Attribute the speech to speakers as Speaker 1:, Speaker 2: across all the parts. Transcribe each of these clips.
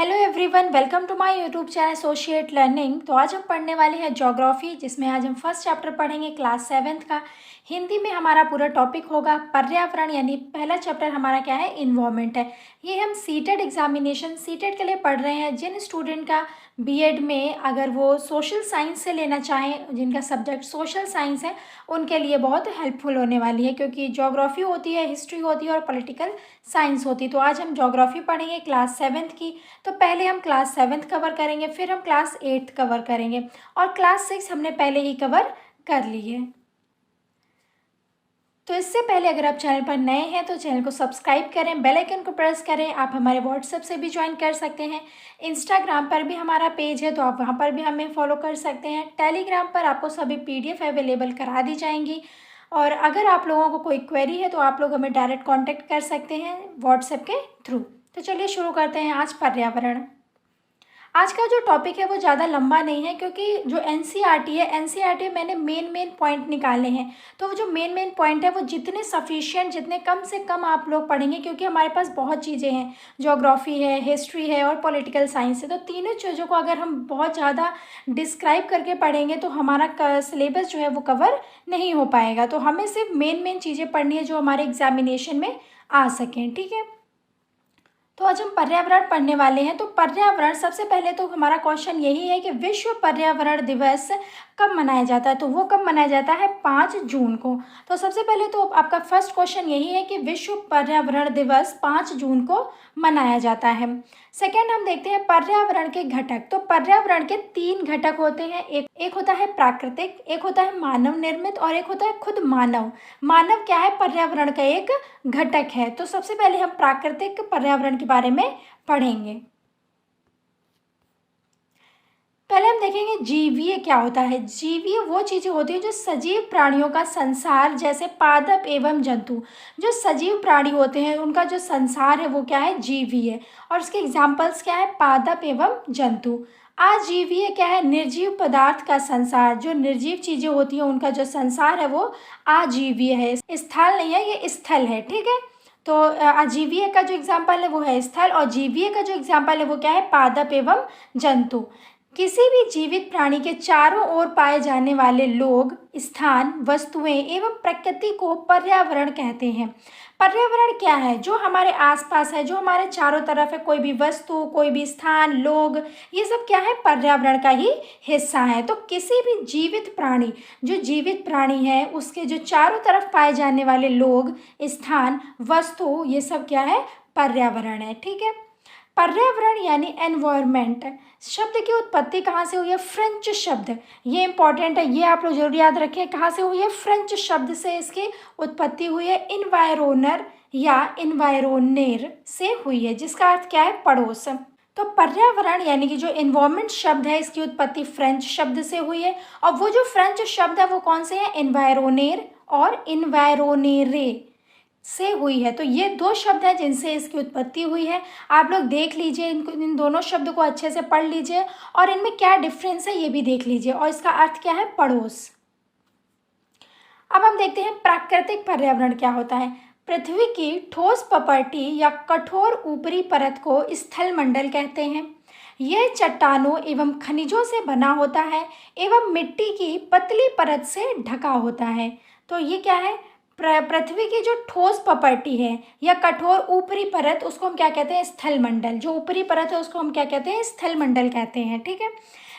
Speaker 1: Hello everyone, welcome to my YouTube channel associate learning. तो आज हम पढ़ने वाले हैं ज्योग्राफी, जिसमें आज हम फर्स्ट चैप्टर पढ़ेंगे क्लास 7th का। हिंदी में हमारा पूरा टॉपिक होगा पर्यावरण, यानी पहला चैप्टर हमारा क्या है, इन्वायरमेंट है। ये हम सीटेट एग्जामिनेशन सीटेट के लिए पढ़ रहे हैं। जिन स्टूडेंट का बीएड में अगर वो सोशल साइंस से लेना चाहें, जिनका सब्जेक्ट सोशल साइंस है, उनके लिए बहुत हेल्पफुल होने वाली है, क्योंकि ज्योग्राफी होती है, हिस्ट्री होती है और पॉलिटिकल साइंस होती है। तो आज हम ज्योग्राफी पढ़ेंगे क्लास 7th की। तो पहले हम क्लास 7th कवर करेंगे, फिर हम क्लास 8th कवर करेंगे, और क्लास 6 हमने पहले ही कवर कर ली है। तो इससे पहले अगर आप चैनल पर नए हैं तो चैनल को सब्सक्राइब करें, बेल आइकन को प्रेस करें। आप हमारे व्हाट्सएप से भी ज्वाइन कर सकते हैं, इंस्टाग्राम पर भी हमारा पेज है तो आप वहाँ पर भी हमें फॉलो कर सकते हैं। टेलीग्राम पर आपको सभी PDF अवेलेबल करा दी जाएंगी। और अगर आप लोगों को कोई क्वेरी है तो आप लोग हमें डायरेक्ट कॉन्टैक्ट कर सकते हैं व्हाट्सएप के थ्रू। तो चलिए शुरू करते हैं आज पर्यावरण। आज का जो टॉपिक है वो ज़्यादा लंबा नहीं है, क्योंकि जो एनसीईआरटी है, एनसीईआरटी में मैंने मेन पॉइंट निकाले हैं। तो वो जो मेन पॉइंट है वो जितने सफिशिएंट, जितने कम से कम आप लोग पढ़ेंगे, क्योंकि हमारे पास बहुत चीज़ें हैं, ज्योग्राफी है, हिस्ट्री है और पॉलिटिकल साइंस है। तो तीनों चीज़ों को अगर हम बहुत ज़्यादा डिस्क्राइब करके पढ़ेंगे तो हमारा सिलेबस जो है वो कवर नहीं हो पाएगा। तो हमें सिर्फ मेन चीज़ें पढ़नी है जो हमारे एग्जामिनेशन में आ सकें, ठीक है। तो आज हम पर्यावरण पढ़ने वाले हैं। तो पर्यावरण, सबसे पहले तो हमारा क्वेश्चन यही है कि विश्व पर्यावरण दिवस कब मनाया जाता है। तो वो कब मनाया जाता है, 5 जून को। तो सबसे पहले तो आपका फर्स्ट क्वेश्चन यही है कि विश्व पर्यावरण दिवस 5 जून को मनाया जाता है। सेकेंड हम देखते हैं पर्यावरण के घटक। तो पर्यावरण के 3 घटक होते हैं, एक होता है प्राकृतिक, एक होता है मानव निर्मित और एक होता है खुद मानव। मानव क्या है, पर्यावरण का एक घटक है। तो सबसे पहले हम प्राकृतिक पर्यावरण के बारे में पढ़ेंगे। पहले हम देखेंगे जीवीय क्या होता है। जीवीय वो चीज़ें होती हैं जो सजीव प्राणियों का संसार, जैसे पादप एवं जंतु। जो सजीव प्राणी होते हैं उनका जो संसार है वो क्या है, जीवीय। और उसके एग्जाम्पल्स क्या है, पादप एवं जंतु। अजीवीय क्या है, निर्जीव पदार्थ का संसार। जो निर्जीव चीज़ें होती हैं उनका जो संसार है वो अजीवीय है। स्थल नहीं है, ये स्थल है, ठीक है। तो अजीवीय का जो एग्जाम्पल है वो है स्थल, और जीवीय का जो एग्जाम्पल है वो क्या है, पादप एवं जंतु। किसी भी जीवित प्राणी के चारों ओर पाए जाने वाले लोग, स्थान, वस्तुएं एवं प्रकृति को पर्यावरण कहते हैं। पर्यावरण क्या है, जो हमारे आसपास है, जो हमारे चारों तरफ है, कोई भी वस्तु, कोई भी स्थान, लोग, ये सब क्या है, पर्यावरण का ही हिस्सा है। तो किसी भी जीवित प्राणी, जो जीवित प्राणी है उसके जो चारों तरफ पाए जाने वाले लोग, स्थान, वस्तु, ये सब क्या है, पर्यावरण है, ठीक है। पर्यावरण यानी एनवायरमेंट शब्द की उत्पत्ति कहाँ से हुई है, फ्रेंच शब्द। ये इंपॉर्टेंट है, ये आप लोग जरूर याद रखें, कहाँ से हुई है, फ्रेंच शब्द से इसकी उत्पत्ति हुई है। इन्वायरोनर या इन्वायरोनेर से हुई है, जिसका अर्थ क्या है, पड़ोस। तो पर्यावरण यानी कि जो इन्वायरमेंट शब्द है, इसकी उत्पत्ति फ्रेंच शब्द से हुई है। और वो जो फ्रेंच शब्द है वो कौन से हैं, इन्वायरोनेर और इन्वायरोनेरे से हुई है। तो ये 2 शब्द हैं जिनसे इसकी उत्पत्ति हुई है। आप लोग देख लीजिए, इन दोनों शब्द को अच्छे से पढ़ लीजिए और इनमें क्या डिफरेंस है ये भी देख लीजिए, और इसका अर्थ क्या है, पड़ोस। अब हम देखते हैं प्राकृतिक पर्यावरण क्या होता है। पृथ्वी की ठोस प्रॉपर्टी या कठोर ऊपरी परत को स्थल मंडल कहते हैं। यह चट्टानों एवं खनिजों से बना होता है एवं मिट्टी की पतली परत से ढका होता है। तो ये क्या है, पृथ्वी की जो ठोस प्रॉपर्टी है या कठोर ऊपरी परत, उसको हम क्या कहते हैं, स्थल मंडल। जो ऊपरी परत है उसको हम क्या कहते हैं, स्थल मंडल कहते हैं, ठीक है।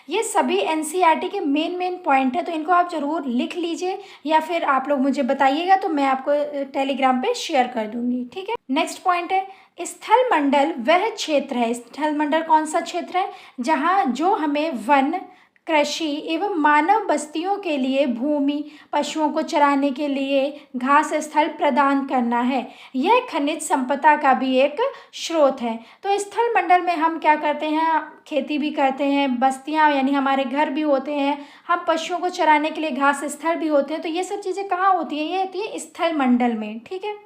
Speaker 1: ये सभी एनसीईआरटी के मेन पॉइंट है, तो इनको आप जरूर लिख लीजिए, या फिर आप लोग मुझे बताइएगा तो मैं आपको टेलीग्राम पे शेयर कर दूंगी, ठीक है। नेक्स्ट पॉइंट है, स्थल मंडल वह क्षेत्र है। स्थल मंडल कौन सा क्षेत्र है, जहाँ जो हमें वन, कृषि एवं मानव बस्तियों के लिए भूमि, पशुओं को चराने के लिए घास स्थल प्रदान करना है। यह खनिज संपदा का भी एक स्रोत है। तो स्थल मंडल में हम क्या करते हैं, खेती भी करते हैं, बस्तियां यानी हमारे घर भी होते हैं, हम पशुओं को चराने के लिए घास स्थल भी होते हैं। तो ये सब चीज़ें कहाँ होती हैं, ये होती है स्थल मंडल में, ठीक है।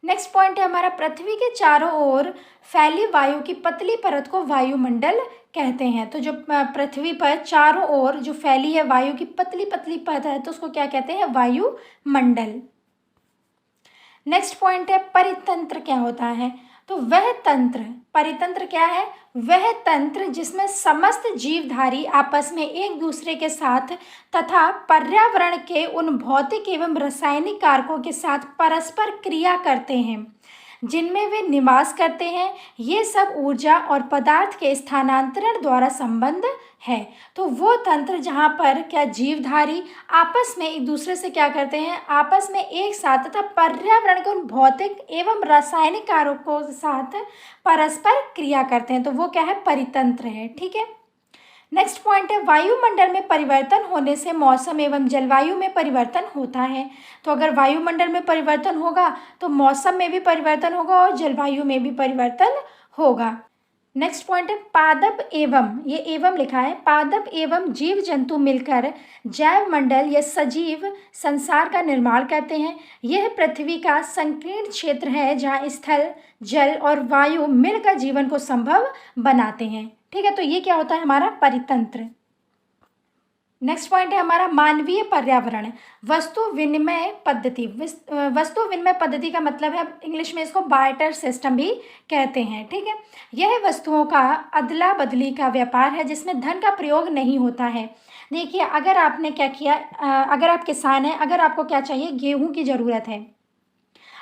Speaker 1: नेक्स्ट पॉइंट है हमारा, पृथ्वी के चारों ओर फैली वायु की पतली परत को वायुमंडल कहते हैं। तो जो पृथ्वी पर चारों ओर जो फैली है वायु की पतली पतली परत है, तो उसको क्या कहते हैं, वायुमंडल। नेक्स्ट पॉइंट है परितंत्र क्या होता है। तो वह तंत्र, परितंत्र क्या है? वह तंत्र जिसमें समस्त जीवधारी आपस में एक दूसरे के साथ तथा पर्यावरण के उन भौतिक एवं रासायनिक कारकों के साथ परस्पर क्रिया करते हैं, जिनमें वे निवास करते हैं, ये सब ऊर्जा और पदार्थ के स्थानांतरण द्वारा संबंध है। तो वो तंत्र जहाँ पर क्या जीवधारी आपस में एक दूसरे से क्या करते हैं, आपस में एक साथ तथा पर्यावरण के उन भौतिक एवं रासायनिक कारकों के साथ परस्पर क्रिया करते हैं, तो वो क्या है? परितंत्र है। ठीक है। नेक्स्ट पॉइंट है, वायुमंडल में परिवर्तन होने से मौसम एवं जलवायु में परिवर्तन होता है। तो अगर वायुमंडल में परिवर्तन होगा तो मौसम में भी परिवर्तन होगा और जलवायु में भी परिवर्तन होगा। नेक्स्ट पॉइंट है, पादप एवं, ये एवं लिखा है, पादप एवं जीव जंतु मिलकर जैव मंडल या सजीव संसार का निर्माण करते हैं। यह पृथ्वी का संकीर्ण क्षेत्र है जहाँ स्थल, जल और वायु मिलकर जीवन को संभव बनाते हैं। ठीक है, तो ये क्या होता है? हमारा परितंत्र। नेक्स्ट पॉइंट है हमारा मानवीय पर्यावरण, वस्तु विनिमय पद्धति। वस्तु विनिमय पद्धति का मतलब है, इंग्लिश में इसको बार्टर सिस्टम भी कहते हैं। ठीक है, यह वस्तुओं का अदला बदली का व्यापार है जिसमें धन का प्रयोग नहीं होता है। देखिए, अगर आपने क्या किया, अगर आप किसान हैं, अगर आपको क्या चाहिए, गेहूं की ज़रूरत है,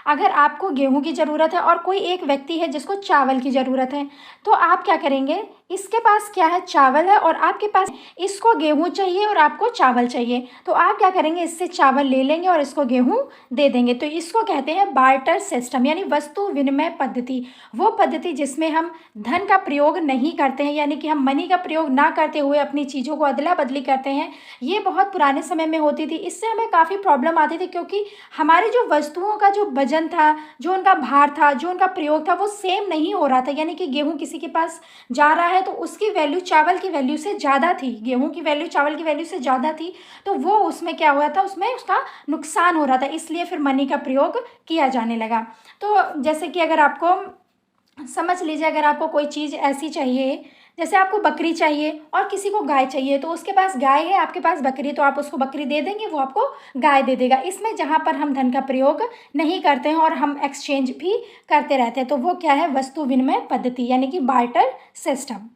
Speaker 1: अगर आपको गेहूं की ज़रूरत है और कोई एक व्यक्ति है जिसको चावल की ज़रूरत है, तो आप क्या करेंगे, इसके पास क्या है, चावल है और आपके पास, इसको गेहूं चाहिए और आपको चावल चाहिए, तो आप क्या करेंगे, इससे चावल ले लेंगे और इसको गेहूं दे देंगे। तो इसको कहते हैं बार्टर सिस्टम, यानी वस्तु विनिमय पद्धति। वो पद्धति जिसमें हम धन का प्रयोग नहीं करते हैं, यानी कि हम मनी का प्रयोग ना करते हुए अपनी चीज़ों को अदला बदली करते हैं, ये बहुत पुराने समय में होती थी। इससे हमें काफ़ी प्रॉब्लम आती थी, क्योंकि हमारी जो वस्तुओं का जो वजन था, जो उनका भार था, जो उनका प्रयोग था, वो सेम नहीं हो रहा था। यानी कि गेहूं किसी के पास जा रहा है तो उसकी वैल्यू चावल की वैल्यू से ज़्यादा थी, गेहूं की वैल्यू चावल की वैल्यू से ज़्यादा थी, तो वो उसमें क्या हुआ था, उसमें उसका नुकसान हो रहा था, इसलिए फिर मनी का प्रयोग किया जाने लगा। तो जैसे कि अगर आपको समझ लीजिए, अगर आपको कोई चीज़ ऐसी चाहिए, जैसे आपको बकरी चाहिए और किसी को गाय चाहिए, तो उसके पास गाय है, आपके पास बकरी, तो आप उसको बकरी दे देंगे, वो आपको गाय दे देगा। इसमें जहाँ पर हम धन का प्रयोग नहीं करते हैं और हम एक्सचेंज भी करते रहते हैं, तो वो क्या है, वस्तु विनिमय पद्धति, यानी कि बार्टर सिस्टम।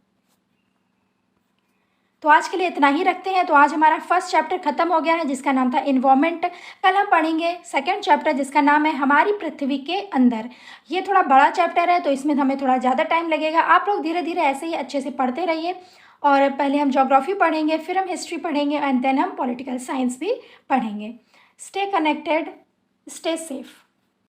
Speaker 1: तो आज के लिए इतना ही रखते हैं। तो आज हमारा फर्स्ट चैप्टर खत्म हो गया है जिसका नाम था इन्वायरमेंट। कल हम पढ़ेंगे सेकंड चैप्टर जिसका नाम है हमारी पृथ्वी के अंदर। ये थोड़ा बड़ा चैप्टर है तो इसमें हमें थोड़ा ज़्यादा टाइम लगेगा। आप लोग धीरे धीरे ऐसे ही अच्छे से पढ़ते रहिए। और पहले हम ज्योग्राफी पढ़ेंगे, फिर हम हिस्ट्री पढ़ेंगे एंड देन हम पॉलिटिकल साइंस भी पढ़ेंगे। Stay connected, stay safe.